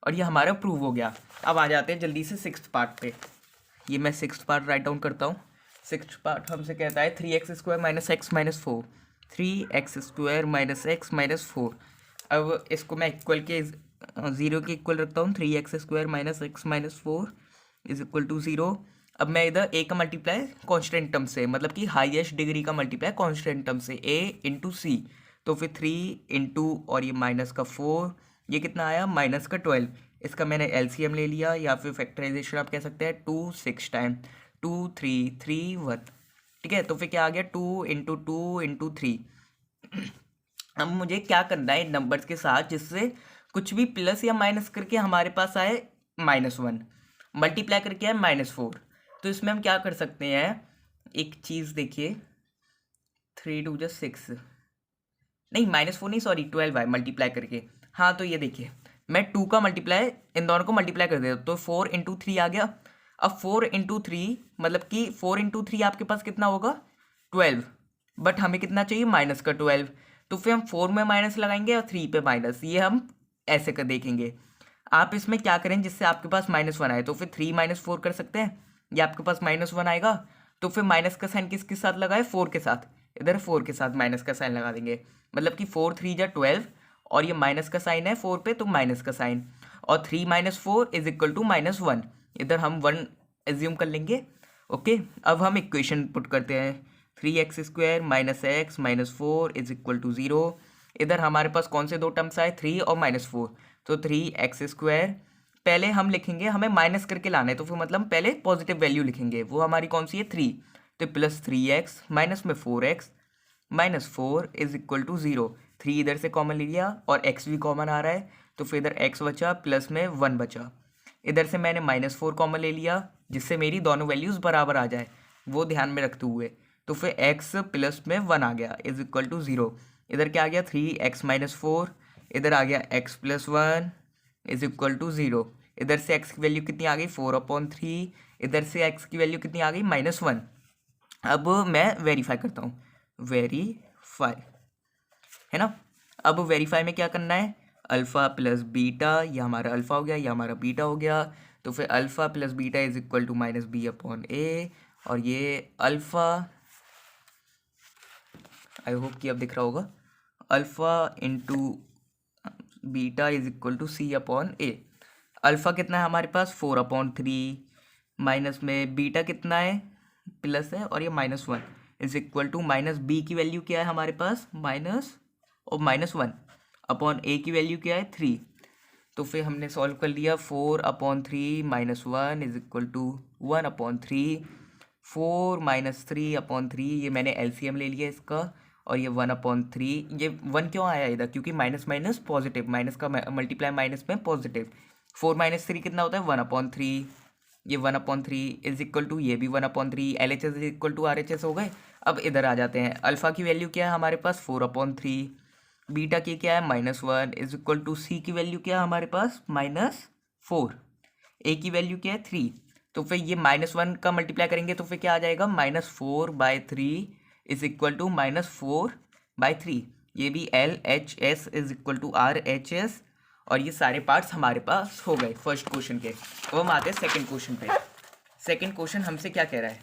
[SPEAKER 1] और ये हमारा प्रूव हो गया। अब आ जाते हैं जल्दी से सिक्स्थ पार्ट पे। ये मैं सिक्स्थ पार्ट राइट डाउन करता हूँ। सिक्स्थ पार्ट हमसे कहता है 3x² - x - 4, 3x² - x - 4। अब इसको मैं इक्वल के 0 के इक्वल रखता हूँ, 3x² - x - 4 is equal to 0। अब मैं इधर a का मल्टीप्लाई कॉन्स्टेंट टर्म से, मतलब कि हाईएस्ट डिग्री का मल्टीप्लाई कॉन्स्टेंट टर्म से, a इंटू सी, तो फिर 3 इंटू, और ये माइनस का 4, ये कितना आया, माइनस का 12। इसका मैंने LCM ले लिया, या फिर फैक्टराइजेशन आप कह सकते हैं, 2 6 टाइम 2 3 3 1, ठीक है। तो फिर क्या आ गया, 2 इंटू 2 इंटू 3। अब मुझे क्या करना है इन नंबर्स के साथ, जिससे कुछ भी प्लस या माइनस करके हमारे पास आए -1, मल्टीप्लाई करके आए -4। तो इसमें हम क्या कर सकते हैं, एक चीज़ देखिए, 3 2 + 6, नहीं -4 नहीं, सॉरी 12 है मल्टीप्लाई करके। हाँ, तो ये देखिए, मैं 2 का मल्टीप्लाई इन दोनों को मल्टीप्लाई कर देता हूँ, तो 4 इंटू 3 आ गया। अब 4 इंटू 3, मतलब कि 4 इंटू 3 आपके पास कितना होगा, 12, बट हमें कितना चाहिए, माइनस का 12। तो फिर हम 4 में माइनस लगाएंगे और 3 पे माइनस, ये हम ऐसे कर देखेंगे। आप इसमें क्या करें जिससे आपके पास -1 आए, तो फिर 3 - 4 कर सकते हैं, ये आपके पास -1 आएगा। तो फिर माइनस का साइन किसके साथ लगाए, 4 के साथ, इधर 4 के साथ माइनस का साइन लगा देंगे, मतलब कि 4 3 = 12, और ये माइनस का साइन है 4 पे, तो माइनस का साइन, और 3 - 4 इज इक्वल टू -1, इधर हम 1 एज्यूम कर लेंगे। ओके, अब हम इक्वेशन पुट करते हैं, 3x² - x - 4 is equal to 0। इधर हमारे पास कौन से दो टर्म्स आए, 3 और -4, तो 3x², पहले हम लिखेंगे, हमें माइनस करके लाना है, तो फिर मतलब पहले पॉजिटिव वैल्यू लिखेंगे, वो हमारी कौन सी है, 3, तो प्लस 3x माइनस में 4x -4 इज इक्वल टू 0। 3 इधर से कॉमन ले लिया, और x भी कॉमन आ रहा है, तो फिर इधर x बचा, प्लस में 1 बचा। इधर से मैंने -4 कॉमन ले लिया, जिससे मेरी दोनों वैल्यूज़ बराबर आ जाए, वो ध्यान में रखते हुए, तो फिर x प्लस में 1 आ गया, इज इक्वल टू 0। इधर क्या आ गया, 3x - 4 इधर आ गया x plus one is equal to 0। इधर से x की वैल्यू कितनी आ गई 4/3, इधर से x की वैल्यू कितनी आ गई -1। अब मैं वेरीफाई करता हूँ, वेरीफाई है ना। अब वेरीफाई में क्या करना है, अल्फ़ा प्लस बीटा, ये हमारा अल्फ़ा हो गया, ये हमारा बीटा हो गया, तो फिर alpha plus beta is equal to -b/a, और ये अल्फ़ा, आई होप कि अब दिख रहा होगा, alpha into beta is equal to c/a। Alpha कितना है हमारे पास 4/3, माइनस में बीटा कितना है प्लस है और ये -1 is equal to minus B की वैल्यू क्या है हमारे पास -1 अपॉन ए की वैल्यू क्या है 3। तो फिर हमने सॉल्व कर लिया, 4/3 -1 इज इक्वल टू 1/3, 4 - 3/3, ये मैंने एलसीएम ले लिया इसका, और ये 1/3, ये 1 क्यों आया इधर, क्योंकि माइनस माइनस पॉजिटिव, माइनस का मल्टीप्लाई माइनस में पॉजिटिव, 4 - 3 कितना होता है 1/3, ये 1/3 इज इक्वल टू ये भी 1/3, LHS is equal to RHS हो गए। अब इधर आ जाते हैं, अल्फ़ा की वैल्यू क्या है हमारे पास 4/3, बीटा की क्या है -1 इज इक्वल टू सी की वैल्यू क्या है हमारे पास -4, ए की वैल्यू क्या है 3। तो फिर ये -1 का मल्टीप्लाई करेंगे तो फिर क्या आ जाएगा -4/3 इज इक्वल टू -4/3, ये भी LHS is equal to RHS, और ये सारे पार्ट्स हमारे पास हो गए फर्स्ट क्वेश्चन के। अब हम आते हैं सेकंड क्वेश्चन पे। सेकंड क्वेश्चन हमसे क्या कह रहा है,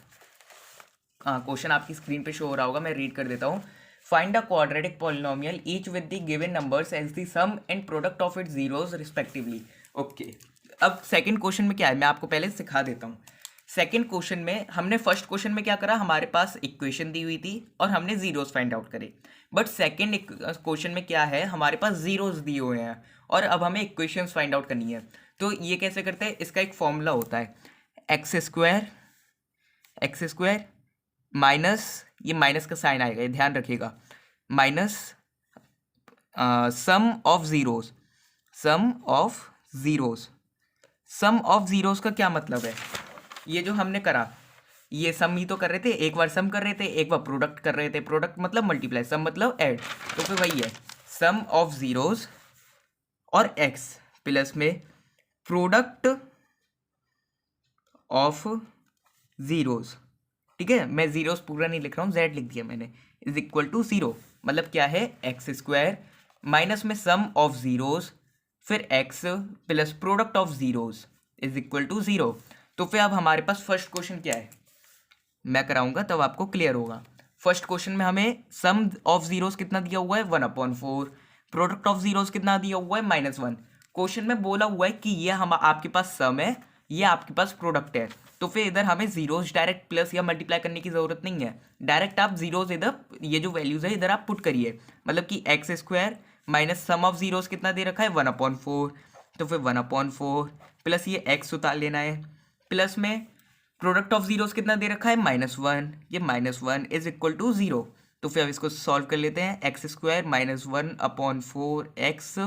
[SPEAKER 1] हाँ क्वेश्चन आपकी स्क्रीन पे शो हो रहा होगा, मैं रीड कर देता हूँ। Find a quadratic polynomial each with the given numbers as the sum and product of its zeros respectively. Okay, अब सेकंड क्वेश्चन में क्या है मैं आपको पहले सिखा देता हूँ। सेकंड क्वेश्चन में हमने फर्स्ट क्वेश्चन में क्या करा, हमारे पास इक्वेशन दी हुई थी और हमने जीरोस फाइंड आउट करे। बट सेकंड क्वेश्चन में क्या है, हमारे पास जीरोस दिए हुए हैं और अब हमें इक्वेशंस फाइंड आउट करनी है। तो ये कैसे करते हैं, इसका एक फॉर्मूला होता है x² माइनस, ये माइनस का साइन आएगा, ये ध्यान रखिएगा, minus sum of zeros. Sum of zeros का क्या मतलब है, ये जो हमने करा ये सम ही तो कर रहे थे, एक बार सम कर रहे थे एक बार प्रोडक्ट कर रहे थे, प्रोडक्ट मतलब मल्टीप्लाई, सम मतलब ऐड, तो फिर वही है सम ऑफ जीरोस और x प्लस में प्रोडक्ट ऑफ जीरोस। ठीक है, मैं जीरोस पूरा नहीं लिख रहा हूँ, z लिख दिया मैंने, इज इक्वल टू 0, मतलब क्या है x² माइनस में सम ऑफ जीरोस फिर x plus product of zeros is equal to 0। तो फिर अब हमारे पास फर्स्ट क्वेश्चन क्या है, मैं कराऊंगा तब आपको क्लियर होगा। फर्स्ट क्वेश्चन में हमें सम ऑफ जीरोस कितना दिया हुआ है 1/4, प्रोडक्ट ऑफ जीरोस कितना दिया हुआ है -1। क्वेश्चन में बोला हुआ है कि ये हम आपके पास सम है, ये आपके पास प्रोडक्ट है, तो फिर इधर हमें जीरोस डायरेक्ट प्लस या मल्टीप्लाई करने की जरूरत नहीं है, डायरेक्ट आप जीरोस इधर ये जो वैल्यूज है इधर आप पुट करिए, मतलब कि x² minus sum of zeros कितना दे रखा है 1/4, तो फिर 1/4 प्लस ये x उतार लेना है, प्लस में प्रोडक्ट ऑफ जीरोस कितना दे रखा है -1, ये -1 इज इक्वल टू 0। तो फिर अब इसको सॉल्व कर लेते हैं, x² माइनस 1/4x,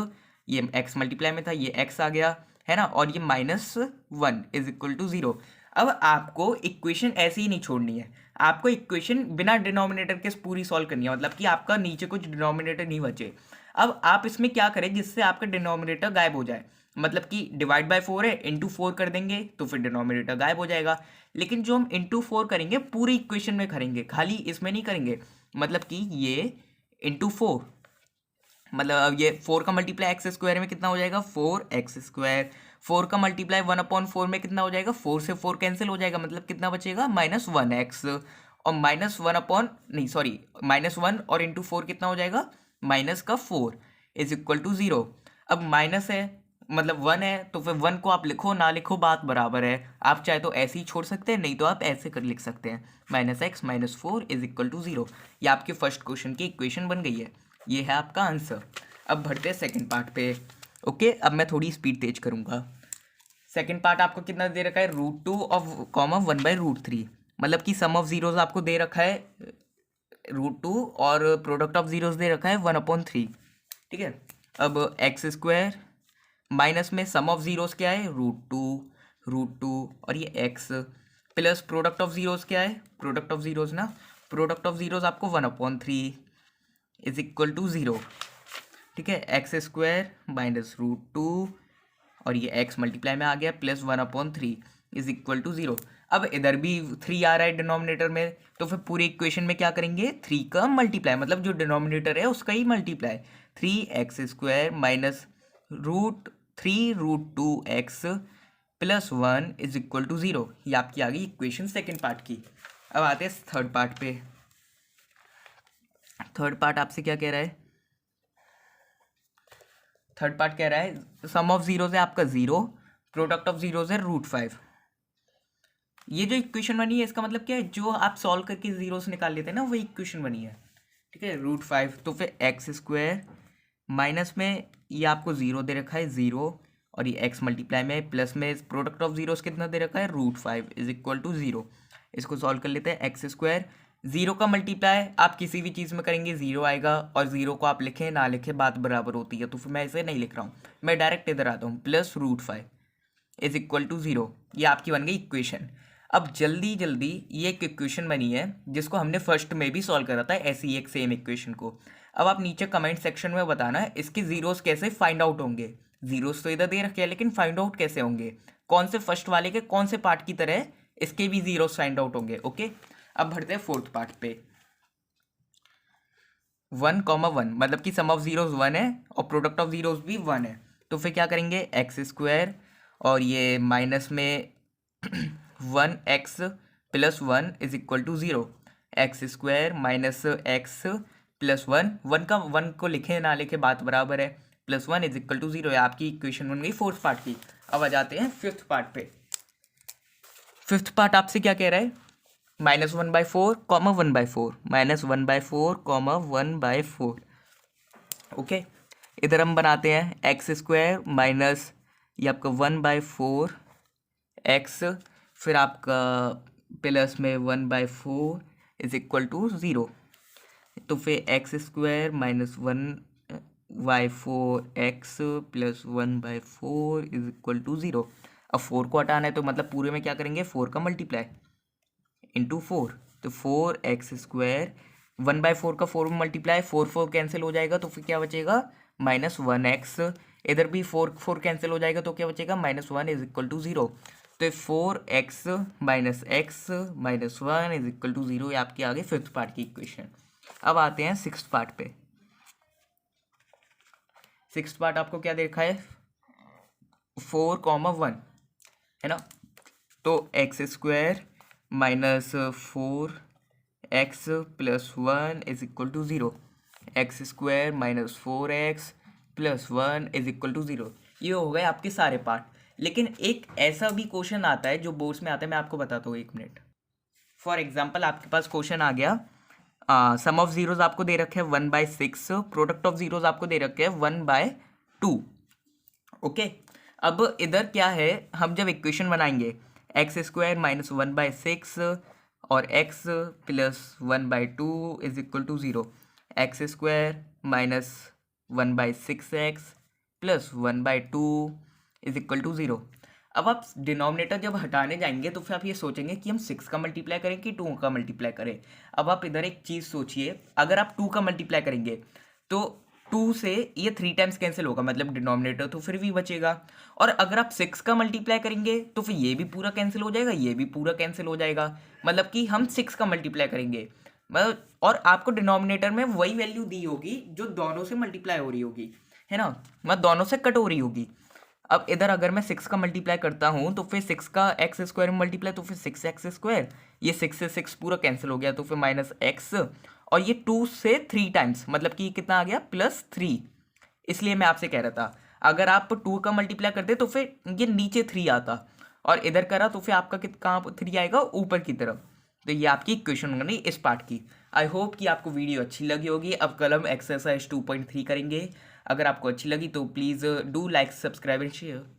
[SPEAKER 1] ये x मल्टीप्लाई में था ये x आ गया है ना, और ये -1 इज इक्वल टू 0। अब आपको इक्वेशन ऐसे ही नहीं छोड़नी है, आपको इक्वेशन बिना डिनोमिनेटर के पूरी सॉल्व करनी है, मतलब कि आपका नीचे कुछ डिनोमिनेटर नहीं बचे। अब आप इसमें क्या करें जिससे आपका डिनोमिनेटर गायब हो जाए, मतलब कि डिवाइड बाय 4 है, इंटू 4 कर देंगे तो फिर डिनोमिनेटर गायब हो जाएगा। लेकिन जो हम इंटू 4 करेंगे पूरी इक्वेशन में करेंगे, खाली इसमें नहीं करेंगे, मतलब कि ये इंटू 4, मतलब अब ये 4 का मल्टीप्लाई x² में कितना हो जाएगा 4x², 4 का मल्टीप्लाई 1/4 में कितना हो जाएगा, 4 से 4 कैंसिल हो जाएगा, मतलब कितना बचेगा -1x, और -1 और इंटू 4 कितना हो जाएगा -4 इज इक्वल टू 0। अब माइनस है मतलब 1 है, तो फिर 1 को आप लिखो ना लिखो बात बराबर है, आप चाहे तो ऐसे ही छोड़ सकते हैं, नहीं तो आप ऐसे कर लिख सकते हैं, -x - 4 इज इक्वल टू 0। ये आपके फर्स्ट क्वेश्चन की इक्वेशन बन गई है, ये है आपका आंसर। अब बढ़ते हैं सेकंड पार्ट पे। ओके, अब मैं थोड़ी स्पीड तेज करूँगा। सेकंड पार्ट आपको कितना दे रखा है √2 ऑफ कॉमा 1/√3, मतलब कि सम ऑफ जीरोस आपको दे रखा है √2 और प्रोडक्ट ऑफ जीरोस दे रखा है 1/3। ठीक है, अब x² माइनस में सम ऑफ जीरोस क्या है √2 और ये x plus product of zeros क्या है, प्रोडक्ट ऑफ जीरोस आपको 1/3 इज इक्वल टू 0। ठीक है, X square minus root two और ये एक्स मल्टीप्लाई में आ गया प्लस 1/3 इज इक्वल टू 0। अब इधर भी 3 आ रहा है डिनोमिनेटर में, तो फिर पूरे इक्वेशन में क्या करेंगे, 3 का मल्टीप्लाई, मतलब जो डिनोमिनेटर है उसका ही multiply, 3x² minus √3√2x plus 1 is equal to 0। ये आपकी आ गई इक्वेशन सेकेंड पार्ट की। अब आते हैं थर्ड पार्ट पे। थर्ड पार्ट आपसे क्या कह रहा है, थर्ड पार्ट कह रहा है सम ऑफ जीरोज है आपका 0, प्रोडक्ट ऑफ जीरोज है √5। ये जो इक्वेशन बनी है इसका मतलब क्या है, जो आप सॉल्व करके जीरोस निकाल लेते हैं ना वही इक्वेशन बनी है। ठीक है, √5, तो फिर x² माइनस में ये आपको 0 दे रखा है 0, और ये x मल्टीप्लाई में प्लस में प्रोडक्ट ऑफ जीरोस कितना दे रखा है √5 इज इक्वल टू 0। इसको सॉल्व कर लेते हैं, x², 0 का मल्टीप्लाई आप किसी भी चीज़ में करेंगे 0 आएगा, और 0 को आप लिखें ना लिखें बात बराबर होती है, तो फिर मैं इसे नहीं लिख रहा हूँ, मैं डायरेक्ट इधर आता हूँ, प्लस √5 इज इक्वल टू 0। ये आपकी बन गई इक्वेशन। अब जल्दी जल्दी ये एक इक्वेशन बनी है जिसको हमने फर्स्ट में भी सॉल्व करा था, ऐसी एक सेम इक्वेशन को। अब आप नीचे कमेंट सेक्शन में बताना है इसके जीरोस कैसे फाइंड आउट होंगे। जीरोस तो इधर दे रखे हैं लेकिन फाइंड आउट कैसे होंगे, कौन से फर्स्ट वाले के कौन से पार्ट की तरह इसके भी जीरोस फाइंड आउट होंगे। ओके, अब बढ़ते हैं फोर्थ पार्ट पे। 1,1 मतलब कि सम ऑफ जीरोस 1 है और प्रोडक्ट ऑफ जीरोस भी 1 है, तो फिर क्या करेंगे, x² और ये माइनस में 1x plus 1 is equal to 0, x² minus x plus 1, 1 को लिखे ना लिखे बात बराबर है, प्लस 1 इज इक्वल टू 0 है। आपकी इक्वेशन बन गई फोर्थ पार्ट की। अब आ जाते हैं फिफ्थ पार्ट पे। फिफ्थ पार्ट आपसे क्या कह रहा है, -1/4, 1/4, -1/4, 1/4। ओके, इधर हम बनाते हैं x² माइनस ये आपका 1/4 x, फिर आपका प्लस में 1/4 इज इक्वल टू 0, तो फिर x² minus 1/4 x plus 1/4 is equal to 0। अब 4 को हटाना है तो मतलब पूरे में क्या करेंगे, 4 का मल्टीप्लाई इंटू 4, तो 4x², 1/4 का 4 में मल्टीप्लाई, 4 कैंसिल हो जाएगा तो फिर क्या बचेगा, -1x, इधर भी 4 कैंसिल हो जाएगा तो क्या बचेगा, -1 इज इक्वल टू 0, तो 4x minus x minus 1 is equal to 0। ये आपकी आगे फिफ्थ पार्ट की इक्वेशन। अब आते हैं सिक्स पार्ट पे। सिक्स पार्ट आपको क्या देखा है, 4,1 है ना, तो x² minus 4x plus 1 is equal to 0, x² minus 4x plus 1 is equal to 0। ये हो गए आपके सारे पार्ट। लेकिन एक ऐसा भी क्वेश्चन आता है जो बोर्ड्स में आता है, मैं आपको बताता हूँ, 1 मिनट। फॉर एग्जाम्पल आपके पास क्वेश्चन आ गया, सम ऑफ जीरोज आपको दे रखे हैं 1/6, प्रोडक्ट ऑफ जीरोज आपको दे रखे हैं 1/2। ओके, अब इधर क्या है, हम जब इक्वेशन बनाएंगे x² माइनस 1/6 और x plus 1/2 is equal to 0, x² minus 1/6x plus 1/2 is equal to 0। अब आप डिनोमिनेटर जब हटाने जाएंगे तो फिर आप ये सोचेंगे कि हम 6 का मल्टीप्लाई करें कि 2 का मल्टीप्लाई करें। अब आप इधर एक चीज़ सोचिए, अगर आप 2 का मल्टीप्लाई करेंगे तो 2 से ये 3 टाइम्स कैंसिल होगा, मतलब डिनोमिनेटर तो फिर भी बचेगा, और अगर आप 6 का मल्टीप्लाई करेंगे तो फिर ये भी पूरा कैंसिल हो जाएगा, ये भी पूरा कैंसिल हो जाएगा, मतलब कि हम 6 का मल्टीप्लाई करेंगे, मतलब, और आपको डिनोमिनेटर में वही वैल्यू दी होगी जो दोनों से मल्टीप्लाई हो रही होगी, है ना, मतलब दोनों से कट हो रही होगी। अब इधर अगर मैं 6 का मल्टीप्लाई करता हूँ तो फिर 6 का x² में मल्टीप्लाई, तो फिर 6x², ये 6 से 6 पूरा कैंसिल हो गया, तो फिर -x, और ये 2 से 3 टाइम्स, मतलब कि कितना आ गया, +3। इसलिए मैं आपसे कह रहा था अगर आप 2 का मल्टीप्लाई करते तो फिर ये नीचे 3 आता, और इधर करा तो फिर आपका कहाँ 3 आएगा, ऊपर की तरफ। तो ये आपकी इक्वेशन बनी इस पार्ट की। आई होप कि आपको वीडियो अच्छी लगी होगी। अब कल हम एक्सरसाइज 2.3 करेंगे। अगर आपको अच्छी लगी तो please do like, subscribe and share.